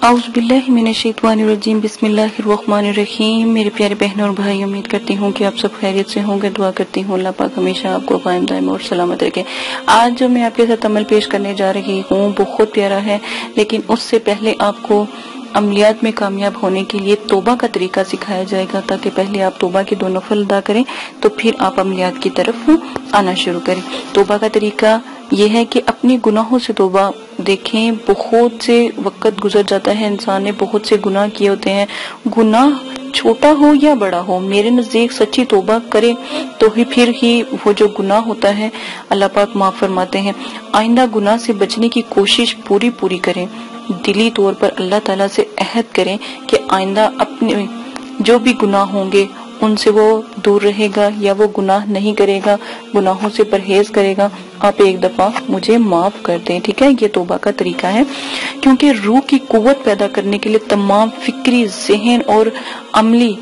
اعوذ باللہ من الشیطان الرجیم، بسم اللہ الرحمن الرحیم۔ میرے پیارے بہنوں اور بھائی، امید کرتی ہوں کہ آپ سب خیریت سے ہوں گے۔ دعا کرتی ہوں اللہ پاک ہمیشہ آپ کو قائم دائم اور سلامت رکھے۔ آج جو میں آپ کے ساتھ عمل پیش کرنے جا رہی ہوں بہت پیارا ہے، لیکن اس سے پہلے آپ کو عملیات میں کامیاب ہونے کے لیے توبہ کا طریقہ سکھایا جائے گا، تاکہ پہلے آپ توبہ کے 2 نفل ادا کریں تو پھر آپ عملیات کی طرف آنا شروع کریں۔ توبہ کا طریقہ یہ ہے کہ اپنی گناہوں سے توبہ دیکھیں۔ بہت سے وقت گزر جاتا ہے، انسان نے بہت سے گناہ کیے ہوتے ہیں، گناہ چھوٹا ہو یا بڑا ہو، میرے نزدیک سچی توبہ کرے تو ہی پھر ہی وہ جو گناہ ہوتا ہے اللہ پاک معاف فرماتے ہیں۔ آئندہ گناہ سے بچنے کی کوشش پوری کریں، دلی طور پر اللہ تعالیٰ سے عہد کریں کہ آئندہ اپنے جو بھی گناہ ہوں گے ان سے وہ دور رہے گا یا وہ گناہ نہیں کرے گا، گناہوں سے پرہیز کرے گا۔ آپ ایک دفعہ مجھے معاف کر دیں، ٹھیک ہے؟ یہ توبہ کا طریقہ ہے، کیونکہ روح کی قوت پیدا کرنے کے لیے تمام فکری، ذہن اور عملی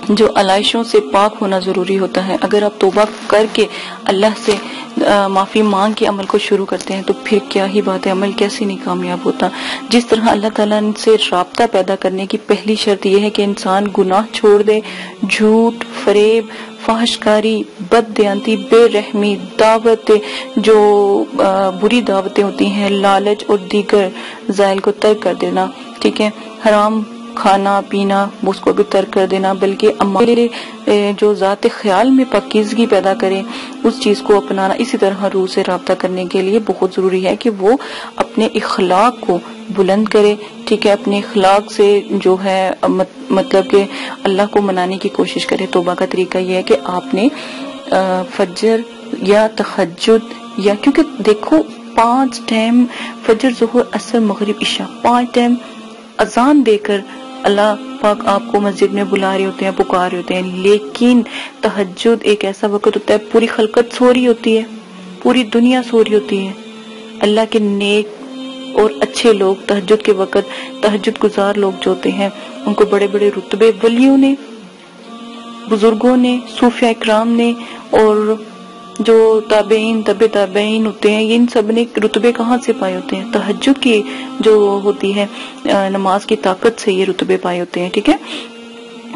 جو علائشوں سے پاک ہونا ضروری ہوتا ہے۔ اگر آپ توبہ کر کے اللہ سے معافی مانگ کے عمل کو شروع کرتے ہیں تو پھر کیا ہی بات ہے، عمل کیسے نہیں کامیاب ہوتا۔ جس طرح اللہ تعالیٰ سے رابطہ پیدا کرنے کی پہلی شرط یہ ہے کہ انسان گناہ چھوڑ دے، جھوٹ، فریب، فحش کاری، بد دیانتی، بے رحمی، دعوت جو بری دعوتیں ہوتی ہیں، لالچ اور دیگر ذائل کو ترک کر دینا، ٹھیک ہے؟ حرام کھانا پینا اس کو بھی ترک کر دینا، بلکہ ہمارے جو ذات خیال میں پاکیزگی پیدا کرے اس چیز کو اپنانا۔ اسی طرح روح سے رابطہ کرنے کے لیے بہت ضروری ہے کہ وہ اپنے اخلاق کو بلند کرے، ٹھیک ہے؟ اپنے اخلاق سے جو ہے مطلب کہ اللہ کو منانے کی کوشش کرے۔ توبہ کا طریقہ یہ ہے کہ آپ نے فجر یا تہجد یا کیونکہ دیکھو 5 ٹائم فجر، ظہر، عصر، مغرب، عشاء، 5 ٹائم اذان دے کر اللہ پاک آپ کو مسجد میں بلا رہے ہوتے ہیں، پکار رہے ہوتے ہیں، لیکن تہجد ایک ایسا وقت ہوتا ہے پوری خلقت سو رہی ہوتی ہے، پوری دنیا سو رہی ہوتی ہے۔ اللہ کے نیک اور اچھے لوگ تہجد کے وقت، تہجد گزار لوگ جو ہوتے ہیں ان کو بڑے بڑے رتبے ولیوں نے، بزرگوں نے، صوفیاء اکرام نے اور جو تابعین، تبع تابعین ہوتے ہیں، ان سب نے رتبے کہاں سے پائے ہوتے ہیں؟ تہجد کی جو ہوتی ہے نماز کی طاقت سے یہ رتبے پائے ہوتے ہیں، ٹھیک ہے؟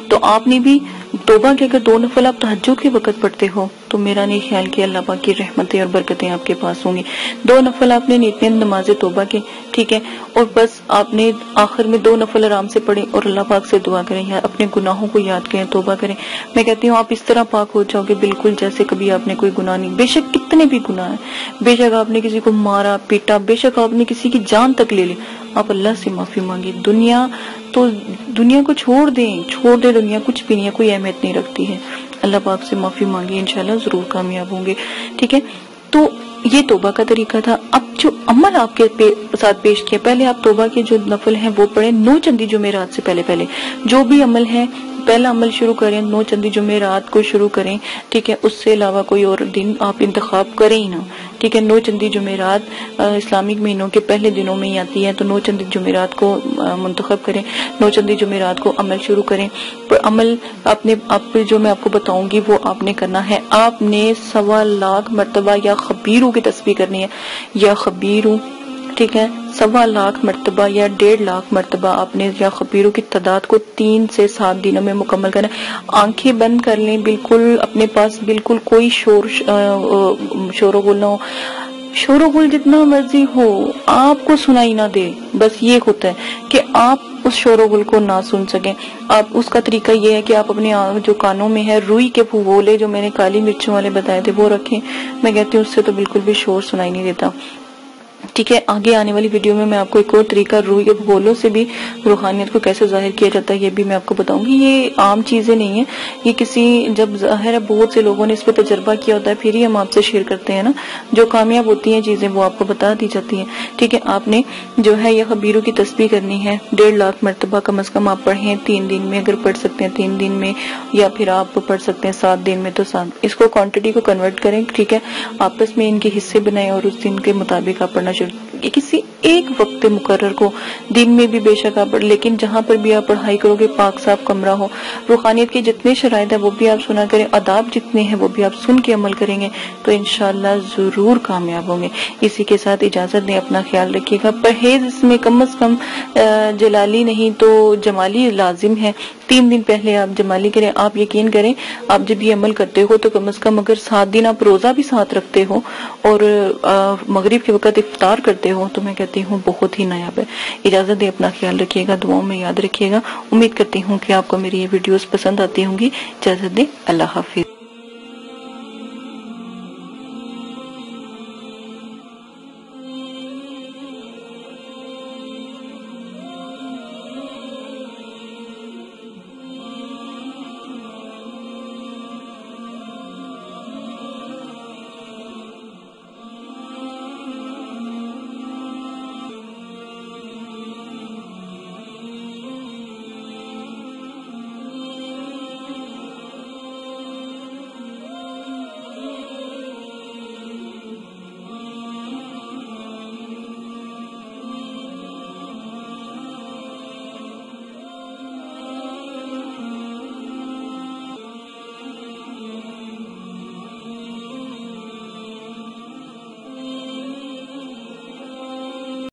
تو آپ نے بھی توبہ کے اگر 2 نفل آپ تہجد کے وقت پڑھتے ہو تو میرا نہیں خیال کہ اللہ پاک کی رحمتیں اور برکتیں آپ کے پاس ہوں گی۔ 2 نفل آپ نے نیت نماز توبہ کے، ٹھیک ہے؟ اور بس آپ نے آخر میں 2 نفل آرام سے پڑھیں اور اللہ پاک سے دعا کریں، یا اپنے گناہوں کو یاد کریں، توبہ کریں۔ میں کہتی ہوں آپ اس طرح پاک ہو جاؤ گے بالکل جیسے کبھی آپ نے کوئی گناہ نہیں، بے شک کتنے بھی گناہ ہیں، بے شک آپ نے کسی کو مارا پیٹا، بے شک آپ نے کسی کی جان تک لے لی، آپ اللہ سے معافی مانگی۔ دنیا کو چھوڑ دیں، دنیا کچھ بھی نہیں ہے، کوئی اہمیت نہیں رکھتی ہے۔ اللہ پاک سے معافی مانگی، انشاءاللہ ضرور کامیاب ہوں گے، ٹھیک ہے؟ تو یہ توبہ کا طریقہ تھا۔ اب جو عمل آپ کے ساتھ پیش کیا، پہلے آپ توبہ کے جو نفل ہیں وہ پڑھیں 9 چندی جمعرات سے پہلے جو بھی عمل ہے، پہلا عمل شروع کریں 9 چندی جمعرات کو شروع کریں، ٹھیک ہے؟ اس سے علاوہ کوئی اور دن آپ انتخاب کریں ہی نہ، ٹھیک ہے؟ 9 چندی جمعرات اسلامک مہینوں کے پہلے دنوں میں ہی آتی ہے، تو 9 چندی جمعرات کو منتخب کریں، 9 چندی جمعرات کو عمل شروع کریں۔ پر عمل آپ جو میں آپ کو بتاؤں گی وہ آپ نے کرنا ہے۔ آپ نے 1.25 لاکھ مرتبہ یا خبیروں کی تسبیح کرنی ہے، یا خبیروں، ٹھیک ہے؟ 1.25 لاکھ مرتبہ یا 1.5 لاکھ مرتبہ آپ نے یا خبیروں کی تعداد کو 3 سے 7 دنوں میں مکمل کرنا ہے۔ آنکھیں بند کر لیں، بالکل اپنے پاس بالکل کوئی شور و غل نہ ہو، شور و غل جتنا مرضی ہو آپ کو سنائی نہ دے، بس یہ ہوتا ہے کہ آپ اس شور و غل کو نہ سن سکیں۔ آپ اس کا طریقہ یہ ہے کہ آپ اپنے جو کانوں میں ہے روئی کے پھگولے جو میں نے کالی مرچوں والے بتائے تھے وہ رکھیں۔ میں کہتی ہوں اس سے تو بالکل بھی شور سنائی نہیں دیتا، ٹھیک ہے؟ آگے آنے والی ویڈیو میں آپ کو ایک اور طریقہ روئی کے بھگولوں سے بھی روحانیت کو کیسے ظاہر کیا جاتا ہے یہ بھی میں آپ کو بتاؤں گی۔ یہ عام چیزیں نہیں ہیں، یہ کسی جب ظاہر ہے بہت سے لوگوں نے اس پہ تجربہ کیا ہوتا ہے پھر ہی ہم آپ سے شیئر کرتے ہیں نا، جو کامیاب ہوتی ہیں چیزیں وہ آپ کو بتا دی جاتی ہیں، ٹھیک ہے؟ آپ نے جو ہے یہ خبیروں کی تسبیح کرنی ہے 1.5 لاکھ مرتبہ کم از کم آپ پڑھیں 3 دن میں، اگر پڑھ سکتے ہیں 3 دن میں، یا پھر آپ پڑھ سکتے ہیں 7 دن میں تو 7۔ اس کو کوانٹٹی کو کنورٹ کریں، ٹھیک ہے؟ آپس میں ان کے حصے بنائیں اور اس دن کے مطابق آپ پڑھنا شروع کسی ایک وقت مقرر کو دن میں بھی بے شک آپ لیکن جہاں پر بھی آپ پڑھائی کرو گے پاک صاف کمرہ ہو، روحانیت کی جتنے شرائط ہیں وہ بھی آپ سنا کریں، آداب جتنے ہیں وہ بھی آپ سن کے عمل کریں گے تو انشاءاللہ ضرور کامیاب ہوں گے۔ اسی کے ساتھ اجازت دیں، اپنا خیال رکھیے گا۔ پرہیز اس میں کم از کم جلالی نہیں تو جمالی لازم ہے۔ 3 دن پہلے آپ جمالی کریں۔ آپ یقین کریں آپ جب یہ عمل کرتے ہو تو کم از کم اگر 7 دن آپ روزہ بھی ساتھ رکھتے ہو اور مغرب کے وقت افطار کرتے ہو تو میں کہتی ہوں بہت ہی نایاب ہے۔ اجازت دیں، اپنا خیال رکھیے گا، دعاؤں میں یاد رکھیے گا۔ امید کرتی ہوں کہ آپ کو میری یہ ویڈیوز پسند آتی ہوں گی۔ اجازت دیں، اللہ حافظ۔